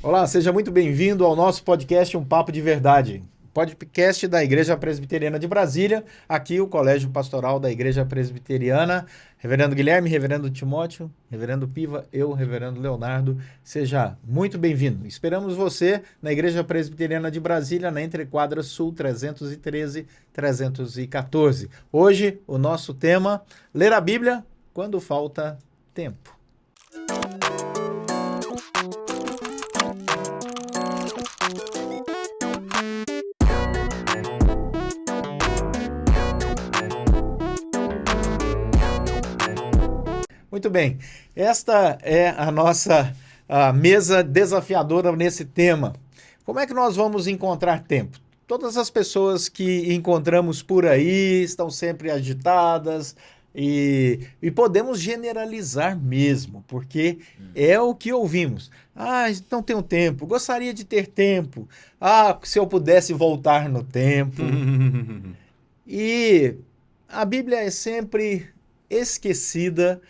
Olá, seja muito bem-vindo ao nosso podcast Um Papo de Verdade. Podcast da Igreja Presbiteriana de Brasília, aqui o Colégio Pastoral da Igreja Presbiteriana. Reverendo Guilherme, Reverendo Timóteo, Reverendo Piva, eu, Reverendo Leonardo, seja muito bem-vindo. Esperamos você na Igreja Presbiteriana de Brasília, na Entrequadra Sul 313-314. Hoje, o nosso tema, ler a Bíblia quando falta tempo. Muito bem, esta é a nossa mesa desafiadora nesse tema. Como é que nós vamos encontrar tempo? Todas as pessoas que encontramos por aí estão sempre agitadas e podemos generalizar mesmo, porque é o que ouvimos. Ah, não tenho tempo, gostaria de ter tempo. Ah, se eu pudesse voltar no tempo. E a Bíblia é sempre esquecida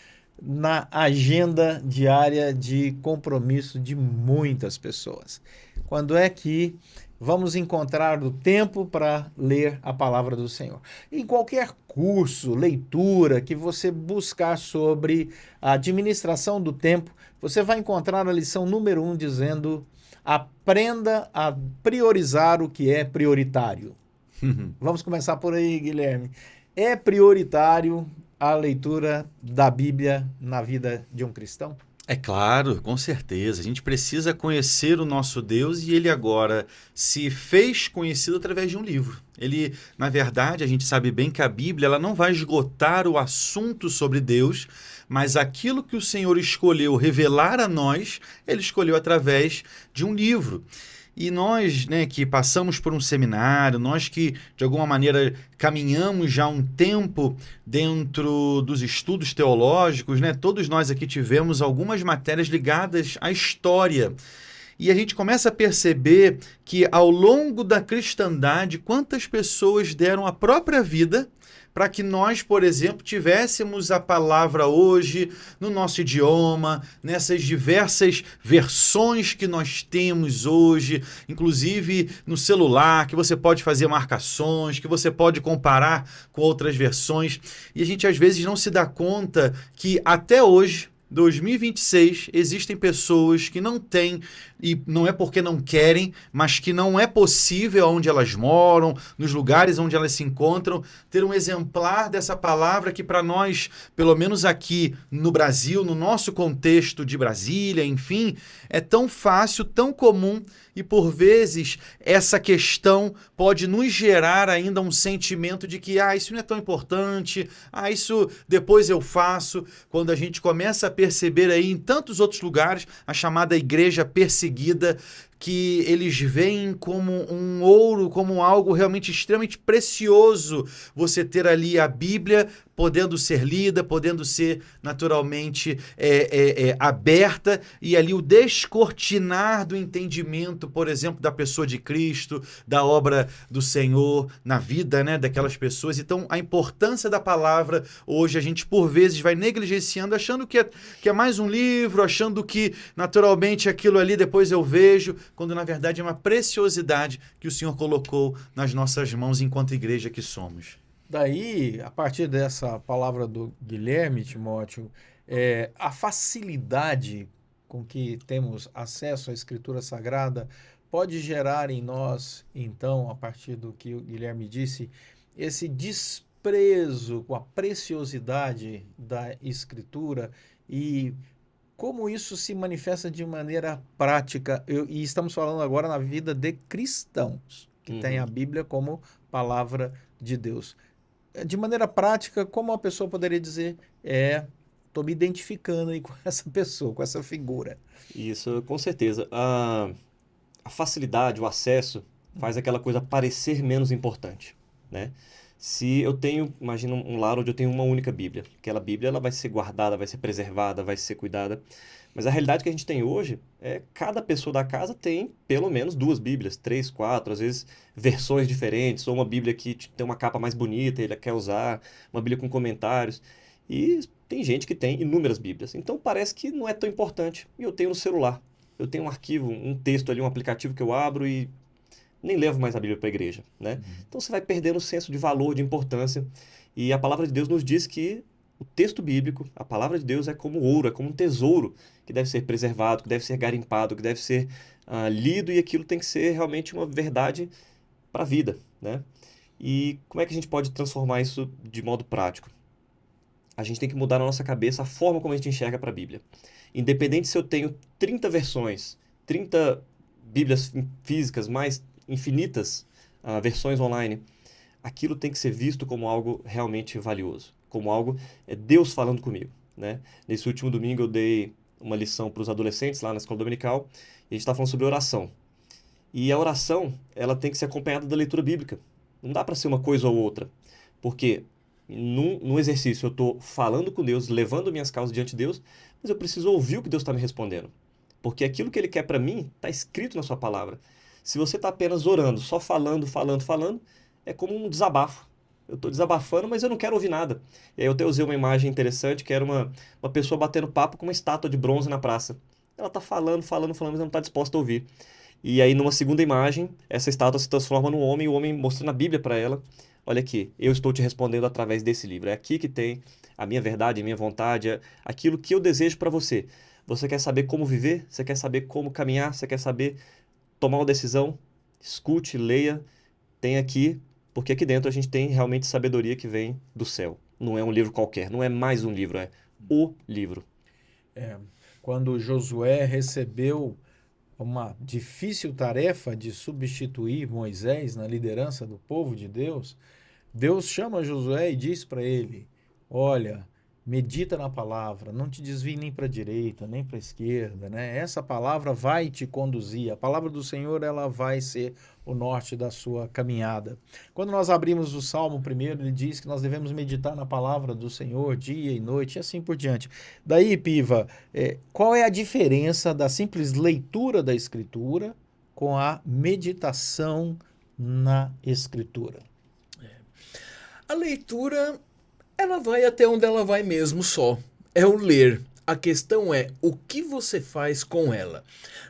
na agenda diária de compromisso de muitas pessoas. Quando é que vamos encontrar o tempo para ler a palavra do Senhor? Em qualquer curso, leitura que você buscar sobre a administração do tempo, você vai encontrar a lição número 1 dizendo: aprenda a priorizar o que é prioritário. Vamos começar por aí, Guilherme. É prioritário a leitura da Bíblia na vida de um cristão? É claro, com certeza. A gente precisa conhecer o nosso Deus e ele agora se fez conhecido através de um livro. Ele, na verdade, a gente sabe bem que a Bíblia ela não vai esgotar o assunto sobre Deus, mas aquilo que o Senhor escolheu revelar a nós, ele escolheu através de um livro. E nós, né, que passamos por um seminário, nós que, de alguma maneira, caminhamos já um tempo dentro dos estudos teológicos, né, todos nós aqui tivemos algumas matérias ligadas à história. E a gente começa a perceber que, ao longo da cristandade, quantas pessoas deram a própria vida para que nós, por exemplo, tivéssemos a palavra hoje no nosso idioma, nessas diversas versões que nós temos hoje, inclusive no celular, que você pode fazer marcações, que você pode comparar com outras versões. E a gente às vezes não se dá conta que até hoje, 2026, existem pessoas que não têm, e não é porque não querem, mas que não é possível onde elas moram, nos lugares onde elas se encontram, ter um exemplar dessa palavra que para nós, pelo menos aqui no Brasil, no nosso contexto de Brasília, enfim, é tão fácil, tão comum e por vezes essa questão pode nos gerar ainda um sentimento de que isso não é tão importante, isso depois eu faço, quando a gente começa a perceber aí em tantos outros lugares a chamada igreja perseguida, que eles veem como um ouro, como algo realmente extremamente precioso, você ter ali a Bíblia podendo ser lida, podendo ser naturalmente aberta, e ali o descortinar do entendimento, por exemplo, da pessoa de Cristo, da obra do Senhor na vida, né, daquelas pessoas. Então, a importância da palavra, hoje a gente por vezes vai negligenciando, achando que é mais um livro, achando que naturalmente aquilo ali depois eu vejo, quando na verdade é uma preciosidade que o Senhor colocou nas nossas mãos enquanto igreja que somos. Daí, a partir dessa palavra do Guilherme, Timóteo, a facilidade com que temos acesso à Escritura Sagrada pode gerar em nós, então, a partir do que o Guilherme disse, esse desprezo com a preciosidade da Escritura e como isso se manifesta de maneira prática. E estamos falando agora na vida de cristãos, que têm a Bíblia como palavra de Deus. De maneira prática, como uma pessoa poderia dizer, estou me identificando aí com essa pessoa, com essa figura. Isso, com certeza. A facilidade, o acesso, faz aquela coisa parecer menos importante, né? Se eu tenho, imagina um lar onde eu tenho uma única Bíblia. Aquela Bíblia ela vai ser guardada, vai ser preservada, vai ser cuidada. Mas a realidade que a gente tem hoje é cada pessoa da casa tem pelo menos 2 Bíblias, 3, 4, às vezes versões diferentes, ou uma Bíblia que tem uma capa mais bonita, ele quer usar, uma Bíblia com comentários. E tem gente que tem inúmeras Bíblias. Então parece que não é tão importante. E eu tenho no celular. eu tenho um arquivo, um texto ali, um aplicativo que eu abro e nem levo mais a Bíblia para a igreja, né? Então você vai perdendo o senso de valor, de importância. E a palavra de Deus nos diz que o texto bíblico, a palavra de Deus é como ouro, é como um tesouro que deve ser preservado, que deve ser garimpado, que deve ser lido, e aquilo tem que ser realmente uma verdade para a vida, né? E como é que a gente pode transformar isso de modo prático? A gente tem que mudar na nossa cabeça a forma como a gente enxerga para a Bíblia. Independente se eu tenho 30 versões, 30 Bíblias físicas, mais infinitas versões online, aquilo tem que ser visto como algo realmente valioso, como algo, Deus falando comigo, né? Nesse último domingo eu dei uma lição para os adolescentes lá na escola dominical, e a gente estava falando sobre oração. E a oração, ela tem que ser acompanhada da leitura bíblica. Não dá para ser uma coisa ou outra, porque no exercício eu estou falando com Deus, levando minhas causas diante de Deus, mas eu preciso ouvir o que Deus está me respondendo, porque aquilo que Ele quer para mim está escrito na sua palavra. Se você está apenas orando, só falando, é como um desabafo. Eu estou desabafando, mas eu não quero ouvir nada. E aí eu até usei uma imagem interessante, que era uma pessoa batendo papo com uma estátua de bronze na praça. Ela está falando, mas não está disposta a ouvir. E aí, numa segunda imagem, essa estátua se transforma num homem, e o homem mostrando a Bíblia para ela. Olha aqui, eu estou te respondendo através desse livro. É aqui que tem a minha verdade, a minha vontade, aquilo que eu desejo para você. Você quer saber como viver? Você quer saber como caminhar? Você quer saber tomar uma decisão? Escute, leia, tem aqui, porque aqui dentro a gente tem realmente sabedoria que vem do céu. Não é um livro qualquer, não é mais um livro, é o livro. Quando Josué recebeu uma difícil tarefa de substituir Moisés na liderança do povo de Deus, Deus chama Josué e diz para ele: olha, medita na palavra, não te desvie nem para a direita, nem para a esquerda, né? Essa palavra vai te conduzir, a palavra do Senhor, ela vai ser o norte da sua caminhada. Quando nós abrimos o Salmo primeiro, ele diz que nós devemos meditar na palavra do Senhor dia e noite, e assim por diante. Daí, Piva, qual é a diferença da simples leitura da Escritura com a meditação na Escritura? A leitura, ela vai até onde ela vai mesmo só. É o ler. A questão é o que você faz com ela.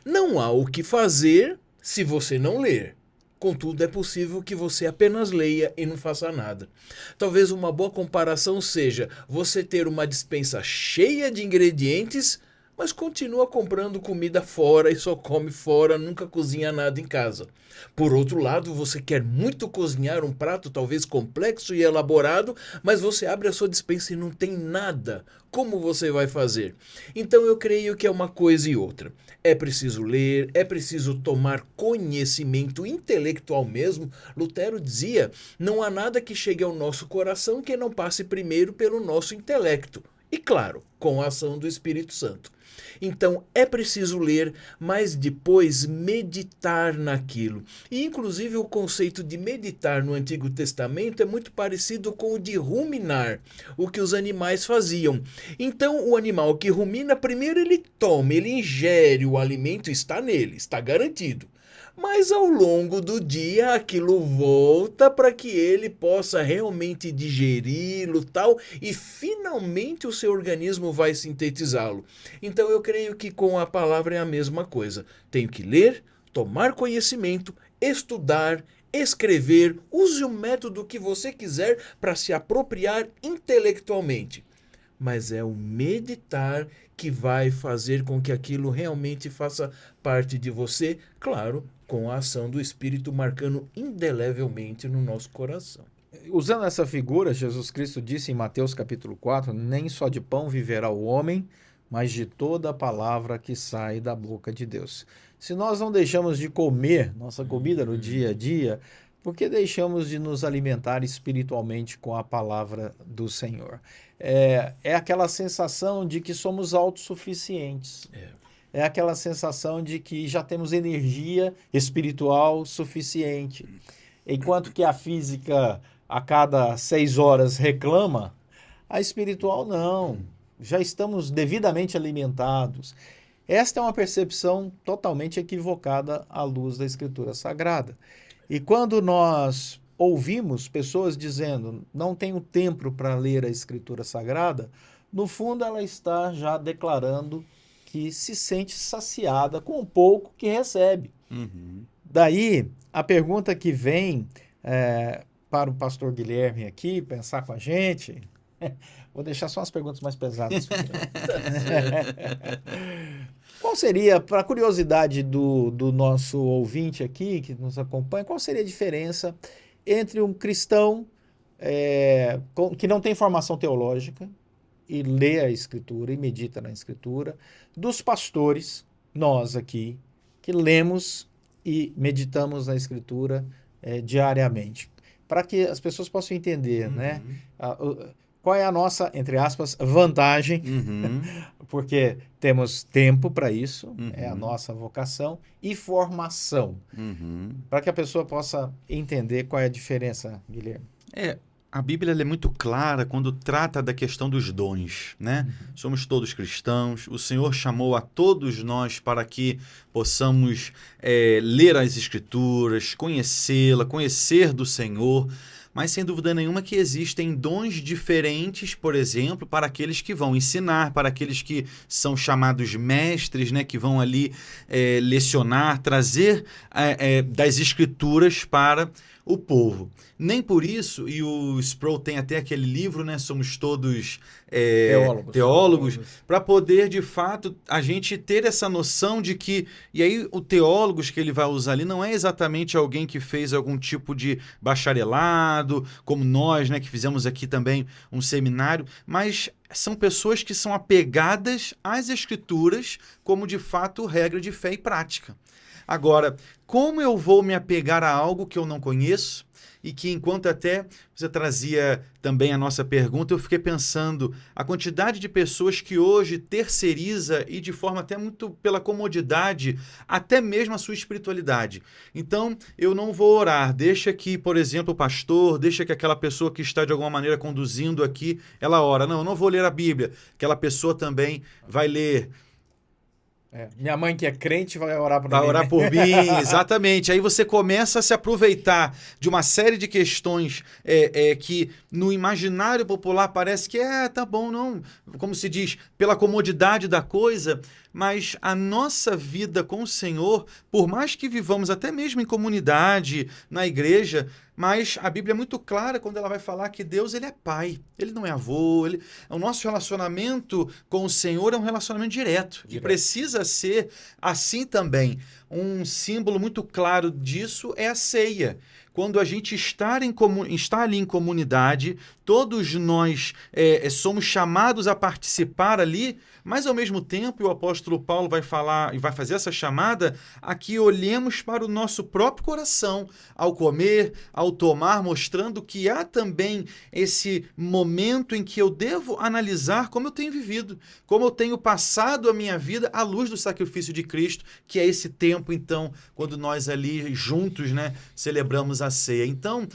Não há o que fazer se você não ler. Contudo, é possível que você apenas leia e não faça nada. Talvez uma boa comparação seja você ter uma despensa cheia de ingredientes, mas continua comprando comida fora e só come fora, nunca cozinha nada em casa. Por outro lado, você quer muito cozinhar um prato talvez complexo e elaborado, mas você abre a sua despensa e não tem nada. Como você vai fazer? Então eu creio que é uma coisa e outra. É preciso ler, é preciso tomar conhecimento intelectual mesmo. Lutero dizia, não há nada que chegue ao nosso coração que não passe primeiro pelo nosso intelecto. E claro, com a ação do Espírito Santo. Então é preciso ler, mas depois meditar naquilo. E inclusive o conceito de meditar no Antigo Testamento é muito parecido com o de ruminar, o que os animais faziam. Então o animal que rumina, primeiro ele toma, ele ingere o alimento, está nele, está garantido. Mas ao longo do dia aquilo volta para que ele possa realmente digeri-lo tal, e finalmente o seu organismo vai sintetizá-lo. Então eu creio que com a palavra é a mesma coisa. Tenho que ler, tomar conhecimento, estudar, escrever, use o método que você quiser para se apropriar intelectualmente. Mas é o meditar que vai fazer com que aquilo realmente faça parte de você, claro, com a ação do Espírito marcando indelevelmente no nosso coração. Usando essa figura, Jesus Cristo disse em Mateus capítulo 4, nem só de pão viverá o homem, mas de toda a palavra que sai da boca de Deus. Se nós não deixamos de comer nossa comida no dia a dia, por que deixamos de nos alimentar espiritualmente com a palavra do Senhor? É aquela sensação de que somos autossuficientes. É aquela sensação de que já temos energia espiritual suficiente. Enquanto que a física a cada 6 horas reclama, a espiritual não. Já estamos devidamente alimentados. Esta é uma percepção totalmente equivocada à luz da Escritura Sagrada. E quando nós ouvimos pessoas dizendo não tenho tempo para ler a Escritura Sagrada, no fundo ela está já declarando que se sente saciada com o pouco que recebe. Uhum. Daí, a pergunta que vem para o pastor Guilherme aqui, pensar com a gente, vou deixar só as perguntas mais pesadas. Qual seria, para a curiosidade do nosso ouvinte aqui, que nos acompanha, qual seria a diferença entre um cristão que não tem formação teológica e lê a Escritura e medita na Escritura, dos pastores, nós aqui, que lemos e meditamos na Escritura diariamente? Para que as pessoas possam entender, né? Qual é a nossa, entre aspas, vantagem, porque temos tempo para isso, é a nossa vocação, e formação, para que a pessoa possa entender qual é a diferença, Guilherme. A Bíblia ela é muito clara quando trata da questão dos dons, né? Somos todos cristãos, o Senhor chamou a todos nós para que possamos ler as Escrituras, conhecê-la, conhecer do Senhor, mas sem dúvida nenhuma que existem dons diferentes, por exemplo, para aqueles que vão ensinar, para aqueles que são chamados mestres, né? Que vão ali lecionar, trazer das Escrituras para o povo. Nem por isso, e o Sproul tem até aquele livro, né? Somos todos teólogos, para poder, de fato, a gente ter essa noção de que... E aí, o teólogos que ele vai usar ali não é exatamente alguém que fez algum tipo de bacharelado, como nós, né? Que fizemos aqui também um seminário, mas são pessoas que são apegadas às Escrituras como, de fato, regra de fé e prática. Agora, como eu vou me apegar a algo que eu não conheço e que, enquanto até você trazia também a nossa pergunta, eu fiquei pensando a quantidade de pessoas que hoje terceiriza e de forma até muito pela comodidade, até mesmo a sua espiritualidade. Então, eu não vou orar, deixa que, por exemplo, o pastor, deixa que aquela pessoa que está de alguma maneira conduzindo aqui, ela ora. Não, eu não vou ler a Bíblia, aquela pessoa também vai ler. Minha mãe que é crente vai orar por mim. Vai orar por mim, exatamente. Aí você começa a se aproveitar de uma série de questões que no imaginário popular parece que tá bom, não, como se diz, pela comodidade da coisa, mas a nossa vida com o Senhor, por mais que vivamos até mesmo em comunidade, na igreja, mas a Bíblia é muito clara quando ela vai falar que Deus ele é pai, ele não é avô, o nosso relacionamento com o Senhor é um relacionamento direto. E precisa ser assim também. Um símbolo muito claro disso é a ceia. Quando a gente está ali em comunidade, todos nós somos chamados a participar ali, mas ao mesmo tempo o apóstolo Paulo vai falar e vai fazer essa chamada a que olhemos para o nosso próprio coração ao comer, ao tomar, mostrando que há também esse momento em que eu devo analisar como eu tenho vivido, como eu tenho passado a minha vida à luz do sacrifício de Cristo, que é esse tempo, então, quando nós ali juntos, né, celebramos a ceia. Então,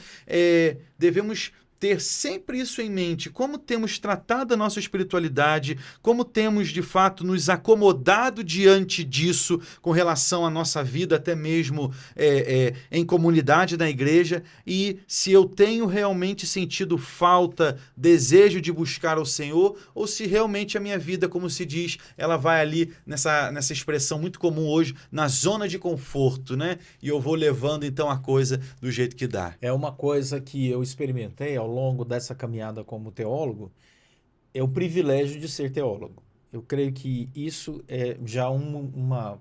devemos ter sempre isso em mente, como temos tratado a nossa espiritualidade, como temos, de fato, nos acomodado diante disso com relação à nossa vida, até mesmo em comunidade na igreja, e se eu tenho realmente sentido falta, desejo de buscar ao Senhor, ou se realmente a minha vida, como se diz, ela vai ali nessa expressão muito comum hoje, na zona de conforto, né? E eu vou levando, então, a coisa do jeito que dá. É uma coisa que eu experimentei ao longo dessa caminhada como teólogo, é o privilégio de ser teólogo. Eu creio que isso é já uma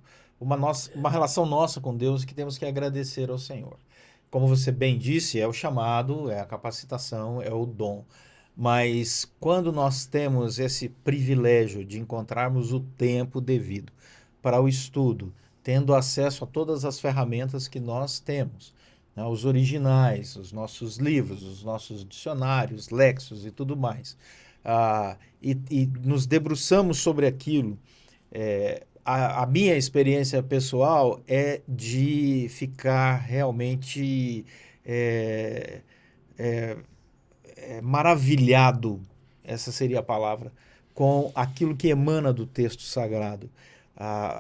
relação nossa com Deus que temos que agradecer ao Senhor. Como você bem disse, é o chamado, é a capacitação, é o dom. Mas quando nós temos esse privilégio de encontrarmos o tempo devido para o estudo, tendo acesso a todas as ferramentas que nós temos, os originais, os nossos livros, os nossos dicionários, léxicos e tudo mais, e nos debruçamos sobre aquilo, a minha experiência pessoal é de ficar realmente maravilhado, essa seria a palavra, com aquilo que emana do texto sagrado.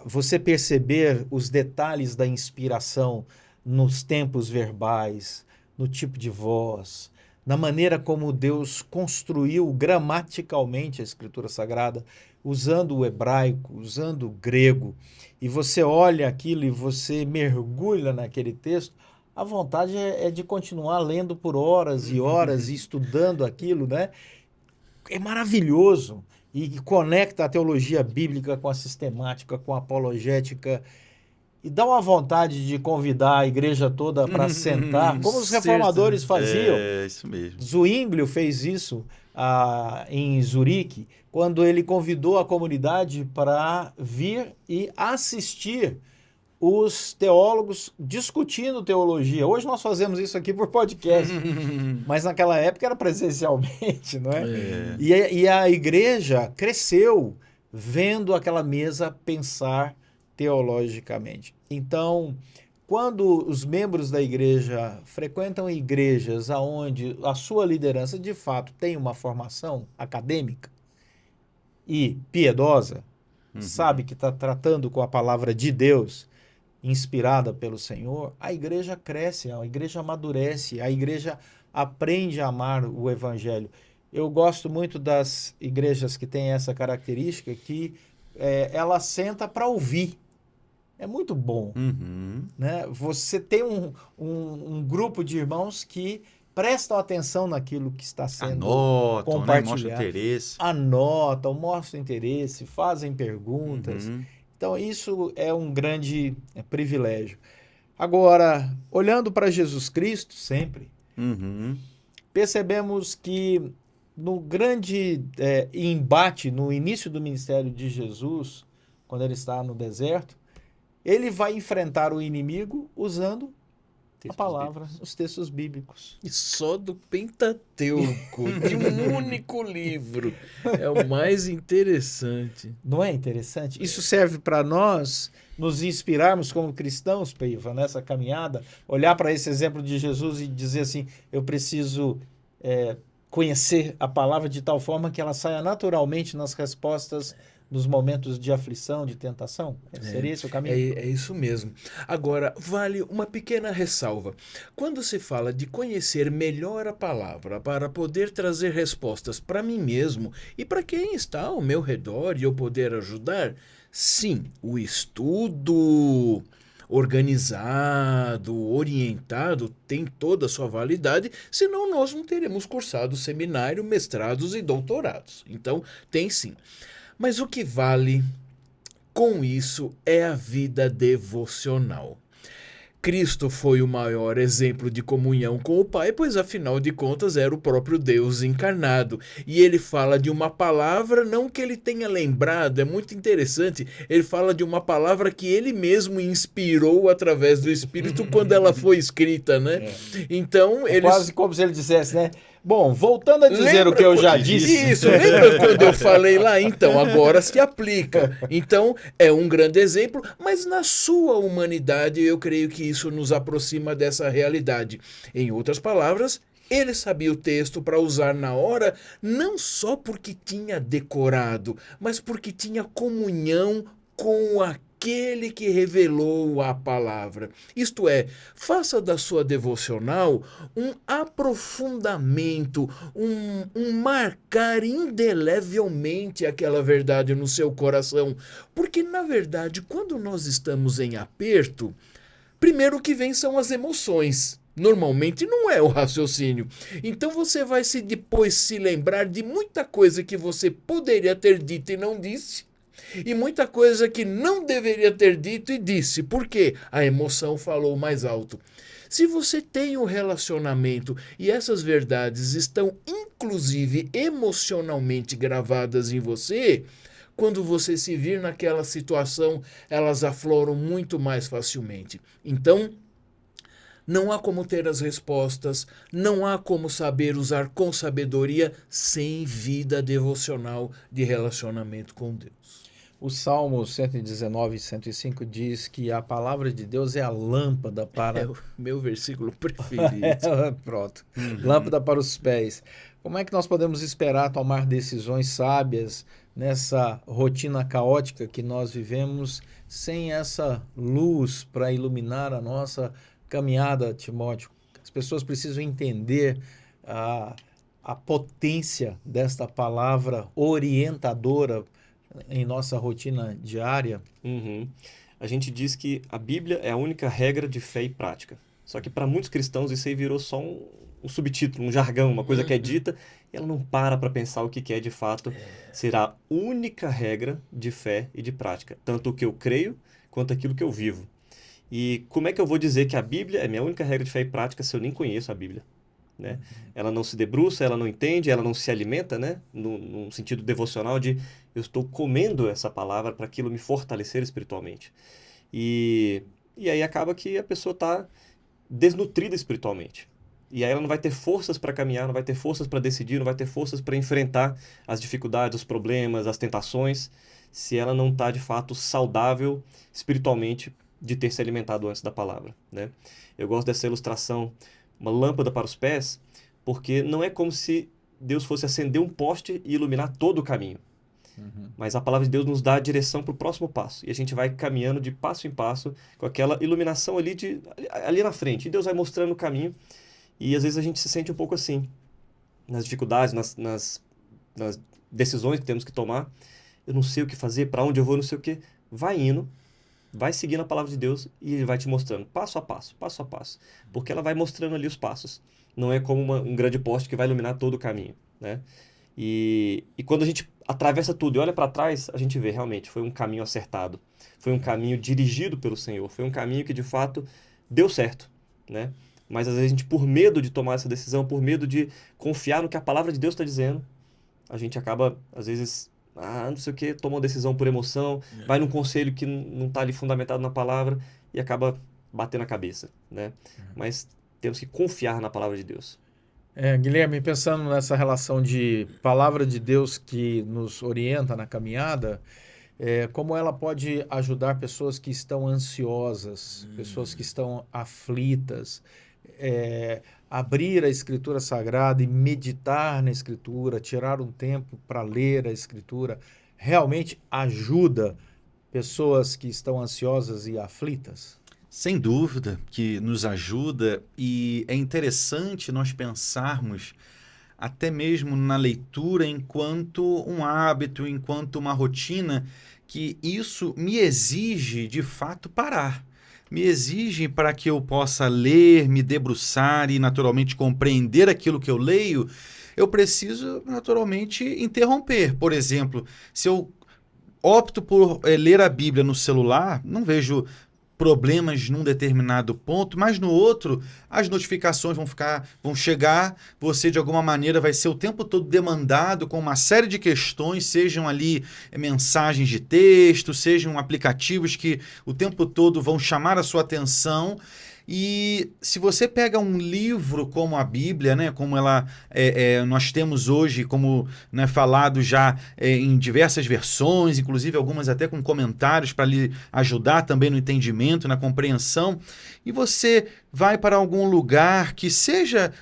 Você perceber os detalhes da inspiração nos tempos verbais, no tipo de voz, na maneira como Deus construiu gramaticalmente a Escritura Sagrada, usando o hebraico, usando o grego, e você olha aquilo e você mergulha naquele texto, a vontade é de continuar lendo por horas e horas e estudando aquilo, né? É maravilhoso e conecta a teologia bíblica com a sistemática, com a apologética, e dá uma vontade de convidar a igreja toda para sentar, como os reformadores faziam. É, isso mesmo. Zwinglio fez isso em Zurique, quando ele convidou a comunidade para vir e assistir os teólogos discutindo teologia. Hoje nós fazemos isso aqui por podcast, mas naquela época era presencialmente, não é? É. E a igreja cresceu vendo aquela mesa pensar teologicamente. Então, quando os membros da igreja frequentam igrejas onde a sua liderança de fato tem uma formação acadêmica e piedosa, sabe que está tratando com a palavra de Deus, inspirada pelo Senhor, a igreja cresce, a igreja amadurece, a igreja aprende a amar o evangelho. Eu gosto muito das igrejas que têm essa característica, que ela senta para ouvir. É muito bom, né? Você tem um grupo de irmãos que prestam atenção naquilo que está sendo Anotam, né? compartilhado. Mostra interesse. Anotam, mostram interesse, fazem perguntas. Então, isso é um grande privilégio. Agora, olhando para Jesus Cristo, sempre, percebemos que no grande embate, no início do ministério de Jesus, quando ele está no deserto, ele vai enfrentar o inimigo usando a palavra, os textos bíblicos. E só do Pentateuco, de um único livro. É o mais interessante. Não é interessante? Isso serve para nós nos inspirarmos como cristãos, Peiva, nessa caminhada, olhar para esse exemplo de Jesus e dizer assim, eu preciso conhecer a palavra de tal forma que ela saia naturalmente nas respostas nos momentos de aflição, de tentação? Seria esse o caminho? É isso mesmo. Agora, vale uma pequena ressalva. Quando se fala de conhecer melhor a palavra para poder trazer respostas para mim mesmo e para quem está ao meu redor e eu poder ajudar, sim, o estudo organizado, orientado, tem toda a sua validade, senão nós não teremos cursado seminário, mestrados e doutorados. Então, tem sim. Mas o que vale com isso é a vida devocional. Cristo foi o maior exemplo de comunhão com o Pai, pois afinal de contas era o próprio Deus encarnado. E ele fala de uma palavra, não que ele tenha lembrado, é muito interessante, ele fala de uma palavra que ele mesmo inspirou através do Espírito quando ela foi escrita, né? Então, ele... quase como se ele dissesse, né? Bom, voltando a dizer o que eu já disse. Isso, lembra quando eu falei lá? Então, agora se aplica. Então, é um grande exemplo, mas na sua humanidade eu creio que isso nos aproxima dessa realidade. Em outras palavras, ele sabia o texto para usar na hora, não só porque tinha decorado, mas porque tinha comunhão com aquele que revelou a palavra. Isto é, faça da sua devocional um aprofundamento, um marcar indelevelmente aquela verdade no seu coração. Porque, na verdade, quando nós estamos em aperto, primeiro o que vem são as emoções. Normalmente não é o raciocínio. Então você vai depois se lembrar de muita coisa que você poderia ter dito e não disse. E muita coisa que não deveria ter dito e disse. Por quê? A emoção falou mais alto. Se você tem um relacionamento e essas verdades estão inclusive emocionalmente gravadas em você, quando você se vir naquela situação, elas afloram muito mais facilmente. Então, não há como ter as respostas, não há como saber usar com sabedoria sem vida devocional de relacionamento com Deus. O Salmo 119, 105 diz que a palavra de Deus é a lâmpada para... É o meu versículo preferido. Pronto. Lâmpada para os pés. Como é que nós podemos esperar tomar decisões sábias nessa rotina caótica que nós vivemos sem essa luz para iluminar a nossa caminhada, Timóteo? As pessoas precisam entender a potência desta palavra orientadora em nossa rotina diária? Uhum. A gente diz que a Bíblia é a única regra de fé e prática. Só que para muitos cristãos isso aí virou só um subtítulo, um jargão, uma coisa que é dita, e ela não para pensar o que que é de fato ser a única regra de fé e de prática. Tanto o que eu creio, quanto aquilo que eu vivo. E como é que eu vou dizer que a Bíblia é minha única regra de fé e prática se eu nem conheço a Bíblia? Né? Ela não se debruça, ela não entende, ela não se alimenta, né? Num sentido devocional de eu estou comendo essa palavra para aquilo me fortalecer espiritualmente. E aí acaba que a pessoa está desnutrida espiritualmente. E aí ela não vai ter forças para caminhar, não vai ter forças para decidir, não vai ter forças para enfrentar as dificuldades, os problemas, as tentações, se ela não está de fato saudável espiritualmente de ter se alimentado antes da palavra, né? Eu gosto dessa ilustração, uma lâmpada para os pés, porque não é como se Deus fosse acender um poste e iluminar todo o caminho. Mas a palavra de Deus nos dá a direção para o próximo passo. E a gente vai caminhando de passo em passo com aquela iluminação ali na frente. E Deus vai mostrando o caminho. E às vezes a gente se sente um pouco assim, nas dificuldades, nas decisões que temos que tomar. Eu não sei o que fazer, para onde eu vou, não sei o que. Vai indo, vai seguindo a palavra de Deus e Ele vai te mostrando passo a passo, passo a passo. Porque ela vai mostrando ali os passos. Não é como um grande poste que vai iluminar todo o caminho, né? E quando a gente atravessa tudo e olha para trás, a gente vê realmente foi um caminho acertado. Foi um caminho dirigido pelo Senhor. Foi um caminho que de fato deu certo, né? Mas às vezes a gente, por medo de tomar essa decisão, por medo de confiar no que a palavra de Deus está dizendo, a gente acaba, às vezes, não sei o quê, toma uma decisão por emoção, vai num conselho que não está ali fundamentado na palavra e acaba batendo a cabeça, né? Mas temos que confiar na palavra de Deus. Guilherme, pensando nessa relação de palavra de Deus que nos orienta na caminhada, como ela pode ajudar pessoas que estão ansiosas, pessoas que estão aflitas, abrir a Escritura Sagrada e meditar na Escritura, tirar um tempo para ler a Escritura, realmente ajuda pessoas que estão ansiosas e aflitas? Sem dúvida que nos ajuda, e é interessante nós pensarmos até mesmo na leitura enquanto um hábito, enquanto uma rotina, que isso me exige de fato parar. Me exige para que eu possa ler, me debruçar e naturalmente compreender aquilo que eu leio, eu preciso naturalmente interromper. Por exemplo, se eu opto por ler a Bíblia no celular, não vejo problemas num determinado ponto, mas no outro as notificações vão chegar, você de alguma maneira vai ser o tempo todo demandado com uma série de questões, sejam ali mensagens de texto, sejam aplicativos que o tempo todo vão chamar a sua atenção. E se você pega um livro como a Bíblia, né, como ela nós temos hoje, como, né, falado já em diversas versões, inclusive algumas até com comentários para lhe ajudar também no entendimento, na compreensão, e você vai para algum lugar que seja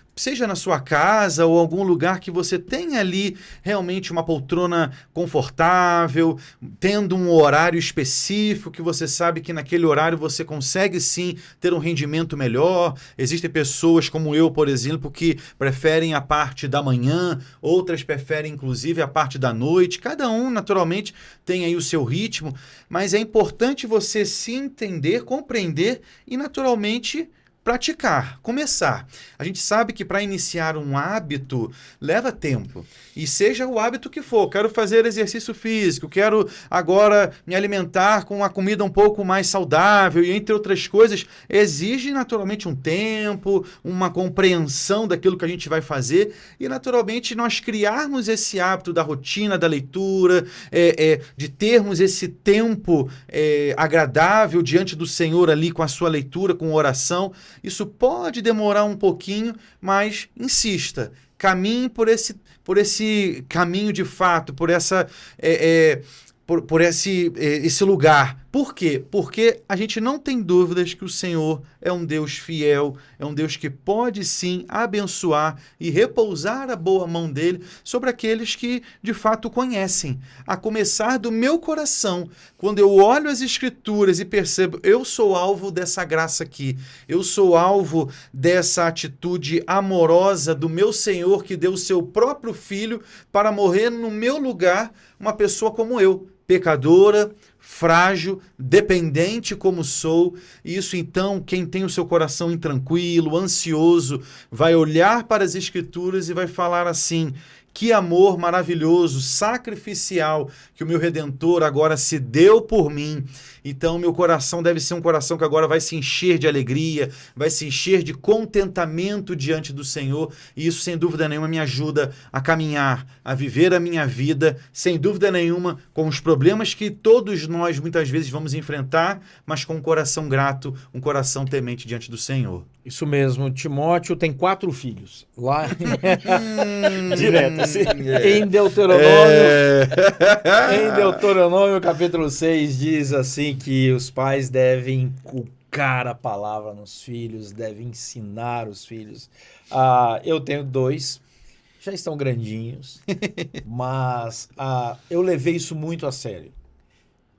na sua casa ou algum lugar que você tenha ali realmente uma poltrona confortável, tendo um horário específico que você sabe que naquele horário você consegue sim ter um rendimento melhor. Existem pessoas como eu, por exemplo, que preferem a parte da manhã, outras preferem inclusive a parte da noite. Cada um naturalmente tem aí o seu ritmo, mas é importante você se entender, compreender e naturalmente praticar, começar. A gente sabe que para iniciar um hábito leva tempo. E seja o hábito que for, quero fazer exercício físico, quero agora me alimentar com uma comida um pouco mais saudável e entre outras coisas, exige naturalmente um tempo, uma compreensão daquilo que a gente vai fazer e naturalmente nós criarmos esse hábito da rotina, da leitura, de termos esse tempo agradável diante do Senhor ali com a sua leitura, com oração. Isso pode demorar um pouquinho, mas insista. Caminhe por esse caminho de fato, por esse lugar Por quê? Porque a gente não tem dúvidas que o Senhor é um Deus fiel, é um Deus que pode sim abençoar e repousar a boa mão dele sobre aqueles que de fato conhecem. A começar do meu coração, quando eu olho as Escrituras e percebo, eu sou alvo dessa graça aqui, eu sou alvo dessa atitude amorosa do meu Senhor que deu o seu próprio filho para morrer no meu lugar, uma pessoa como eu, pecadora, frágil, dependente como sou. Isso então, quem tem o seu coração intranquilo, ansioso, vai olhar para as Escrituras e vai falar assim: que amor maravilhoso, sacrificial, que o meu Redentor agora se deu por mim. Então, meu coração deve ser um coração que agora vai se encher de alegria, vai se encher de contentamento diante do Senhor. E isso, sem dúvida nenhuma, me ajuda a caminhar, a viver a minha vida, sem dúvida nenhuma, com os problemas que todos nós muitas vezes vamos enfrentar, mas com um coração grato, um coração temente diante do Senhor. Isso mesmo, Timóteo tem 4 filhos. Lá Direto, assim. em Deuteronômio, capítulo 6, diz assim que os pais devem inculcar a palavra nos filhos, devem ensinar os filhos. Eu tenho 2, já estão grandinhos, mas eu levei isso muito a sério.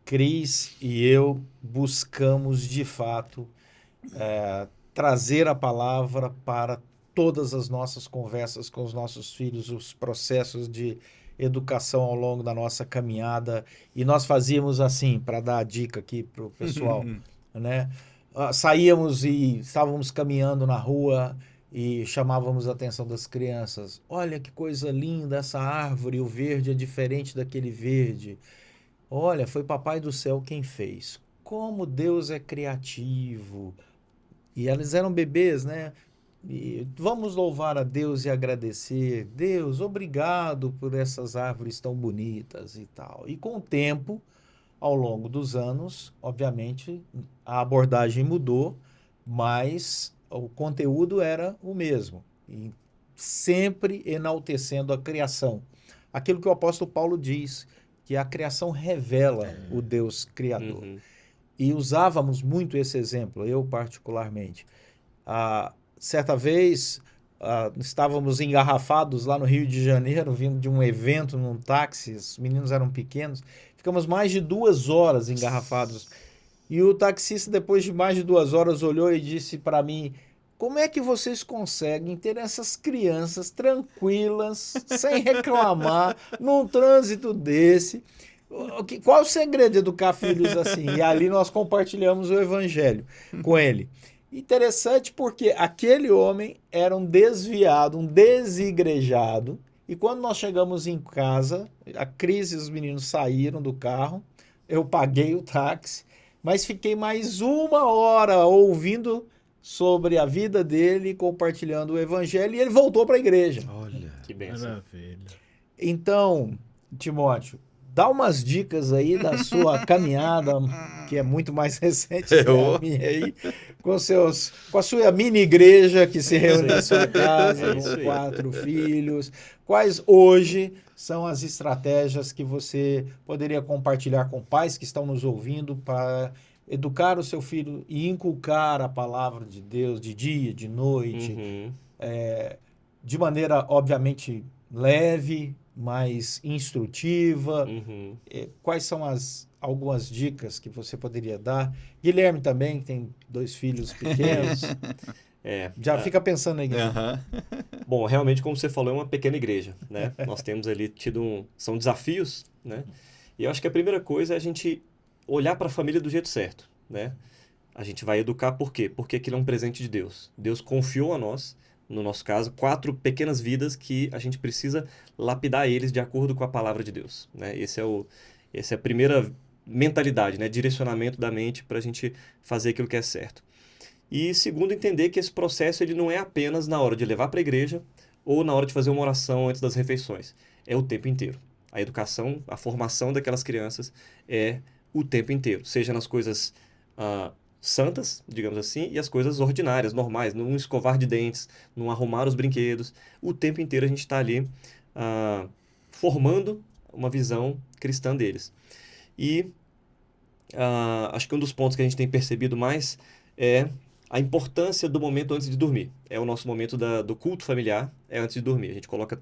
Cris e eu buscamos, de fato, trazer a palavra para todas as nossas conversas com os nossos filhos, os processos de educação ao longo da nossa caminhada. E nós fazíamos assim, para dar a dica aqui para o pessoal, né? Saíamos e estávamos caminhando na rua e chamávamos a atenção das crianças. Olha que coisa linda essa árvore, o verde é diferente daquele verde. Olha, foi Papai do Céu quem fez. Como Deus é criativo. E eles eram bebês, né? E vamos louvar a Deus e agradecer. Deus, obrigado por essas árvores tão bonitas e tal. E com o tempo, ao longo dos anos, obviamente, a abordagem mudou, mas o conteúdo era o mesmo. E sempre enaltecendo a criação. Aquilo que o apóstolo Paulo diz, que a criação revela o Deus criador. E usávamos muito esse exemplo, eu particularmente. Certa vez, estávamos engarrafados lá no Rio de Janeiro, vindo de um evento num táxi, os meninos eram pequenos, ficamos mais de 2 horas engarrafados. E o taxista, depois de mais de 2 horas, olhou e disse para mim: como é que vocês conseguem ter essas crianças tranquilas, sem reclamar, num trânsito desse? Qual o segredo de educar filhos assim? E ali nós compartilhamos o evangelho com ele. Interessante porque aquele homem era um desviado, um desigrejado. E quando nós chegamos em casa, a Cris e os meninos saíram do carro, eu paguei o táxi, mas fiquei mais 1 hora ouvindo sobre a vida dele, compartilhando o evangelho, e ele voltou para a igreja. Olha, Que bênção. Maravilha. Então, Timóteo, dá umas dicas aí da sua caminhada, que é muito mais recente que a minha aí, com a sua mini igreja que se reúne na sua casa, com 4 filhos. Quais hoje são as estratégias que você poderia compartilhar com pais que estão nos ouvindo para educar o seu filho e inculcar a palavra de Deus de dia, de noite, de maneira, obviamente, leve, mais instrutiva? Quais são algumas dicas que você poderia dar? Guilherme também, que tem 2 filhos pequenos. Já fica pensando aí, Guilherme. Bom, realmente, como você falou, é uma pequena igreja, né? Nós temos ali são desafios, né? E eu acho que a primeira coisa é a gente olhar para a família do jeito certo, né? A gente vai educar por quê? Porque aquilo é um presente de Deus. Deus confiou a nós, no nosso caso, 4 pequenas vidas que a gente precisa lapidar eles de acordo com a palavra de Deus, né? Essa é a primeira mentalidade, né? Direcionamento da mente para a gente fazer aquilo que é certo. E segundo, entender que esse processo ele não é apenas na hora de levar para a igreja ou na hora de fazer uma oração antes das refeições. É o tempo inteiro. A educação, a formação daquelas crianças é o tempo inteiro, seja nas coisas santas, digamos assim, e as coisas ordinárias, normais, num escovar de dentes, num arrumar os brinquedos. O tempo inteiro a gente está ali formando uma visão cristã deles. E acho que um dos pontos que a gente tem percebido mais é a importância do momento antes de dormir. É o nosso momento do culto familiar, é antes de dormir. A gente coloca,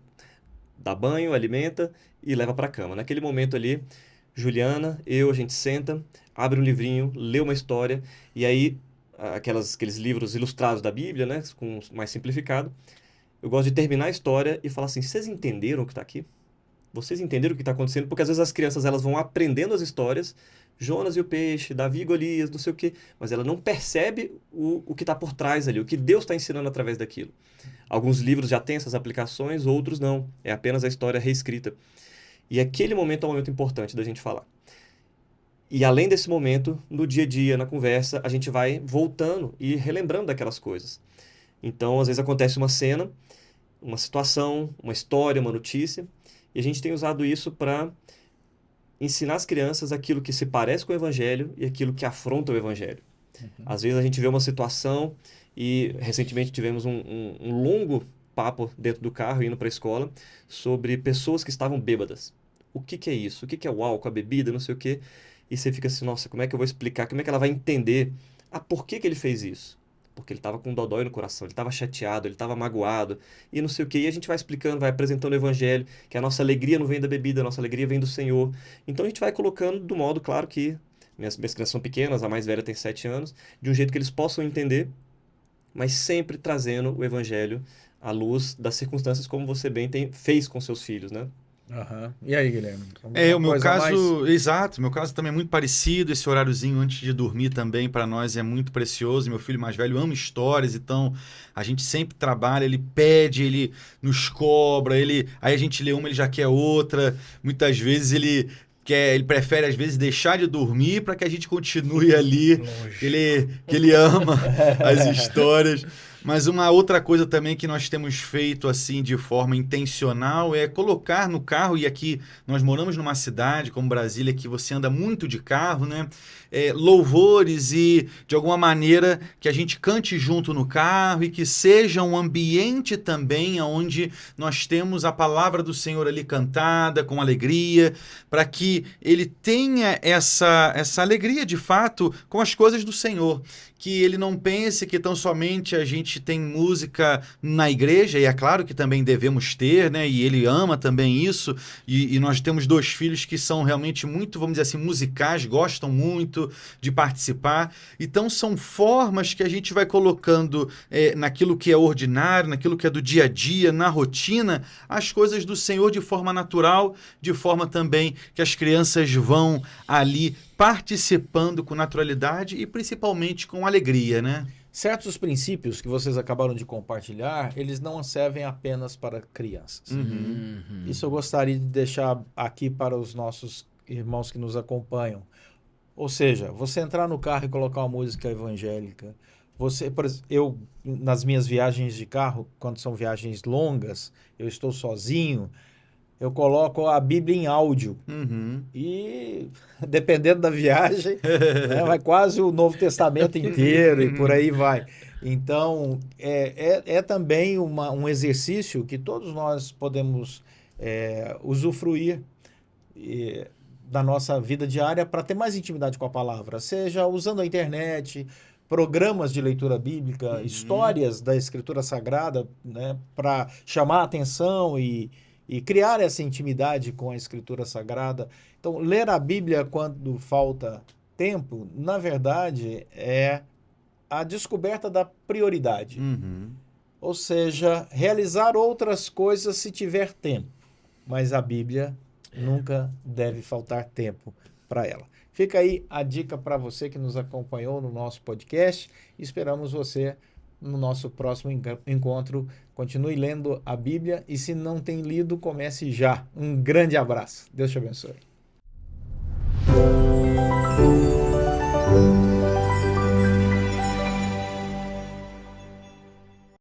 dá banho, alimenta e leva para a cama. Naquele momento ali, Juliana, a gente senta, abre um livrinho, lê uma história, e aí aqueles livros ilustrados da Bíblia, né, com mais simplificado, eu gosto de terminar a história e falar assim, vocês entenderam o que está aqui? Vocês entenderam o que está acontecendo? Porque às vezes as crianças elas vão aprendendo as histórias, Jonas e o peixe, Davi e Golias, não sei o quê, mas ela não percebe o que está por trás ali, o que Deus está ensinando através daquilo. Alguns livros já têm essas aplicações, outros não. É apenas a história reescrita. E aquele momento é um momento importante da gente falar. E além desse momento, no dia a dia, na conversa, a gente vai voltando e relembrando daquelas coisas. Então, às vezes acontece uma cena, uma situação, uma história, uma notícia, e a gente tem usado isso para ensinar as crianças aquilo que se parece com o Evangelho e aquilo que afronta o Evangelho. Às vezes a gente vê uma situação e recentemente tivemos um longo papo dentro do carro, indo para a escola, sobre pessoas que estavam bêbadas. O que é isso? O que é o álcool, a bebida, não sei o quê. E você fica assim, nossa, como é que eu vou explicar? Como é que ela vai entender? Por que ele fez isso? Porque ele estava com um dodói no coração, ele estava chateado, ele estava magoado, e não sei o quê. E a gente vai explicando, vai apresentando o Evangelho, que a nossa alegria não vem da bebida, a nossa alegria vem do Senhor. Então a gente vai colocando do modo, claro que minhas crianças são pequenas, a mais velha tem 7 anos, de um jeito que eles possam entender, mas sempre trazendo o Evangelho à luz das circunstâncias, como você bem fez com seus filhos, né? Aham. E aí, Guilherme? O meu caso, exato, meu caso também é muito parecido, esse horáriozinho antes de dormir também para nós é muito precioso, meu filho mais velho ama histórias, então a gente sempre trabalha, ele pede, ele nos cobra, aí a gente lê uma, ele já quer outra, muitas vezes ele prefere às vezes deixar de dormir para que a gente continue ali, que ele ama as histórias. Mas uma outra coisa também que nós temos feito assim de forma intencional é colocar no carro, e aqui nós moramos numa cidade como Brasília que você anda muito de carro, né? Louvores e de alguma maneira que a gente cante junto no carro e que seja um ambiente também onde nós temos a palavra do Senhor ali cantada com alegria, para que ele tenha essa alegria de fato com as coisas do Senhor. Que ele não pense que tão somente a gente tem música na igreja, e é claro que também devemos ter, né? E ele ama também isso, e nós temos 2 filhos que são realmente muito, vamos dizer assim, musicais, gostam muito de participar. Então são formas que a gente vai colocando naquilo que é ordinário, naquilo que é do dia a dia, na rotina, as coisas do Senhor de forma natural, de forma também que as crianças vão ali participando com naturalidade e principalmente com alegria, né? Certos princípios que vocês acabaram de compartilhar, eles não servem apenas para crianças. Isso eu gostaria de deixar aqui para os nossos irmãos que nos acompanham. Ou seja, você entrar no carro e colocar uma música evangélica. Por exemplo, eu, nas minhas viagens de carro, quando são viagens longas, eu estou sozinho, eu coloco a Bíblia em áudio. E, dependendo da viagem, né, vai quase o Novo Testamento inteiro e por aí vai. Então, é também um exercício que todos nós podemos usufruir da nossa vida diária para ter mais intimidade com a palavra, seja usando a internet, programas de leitura bíblica, histórias da Escritura Sagrada, né, para chamar a atenção e criar essa intimidade com a Escritura Sagrada. Então, ler a Bíblia quando falta tempo, na verdade, é a descoberta da prioridade. Ou seja, realizar outras coisas se tiver tempo. Mas a Bíblia nunca deve faltar tempo para ela. Fica aí a dica para você que nos acompanhou no nosso podcast. Esperamos você no nosso próximo encontro. Continue lendo a Bíblia e se não tem lido, comece já. Um grande abraço. Deus te abençoe.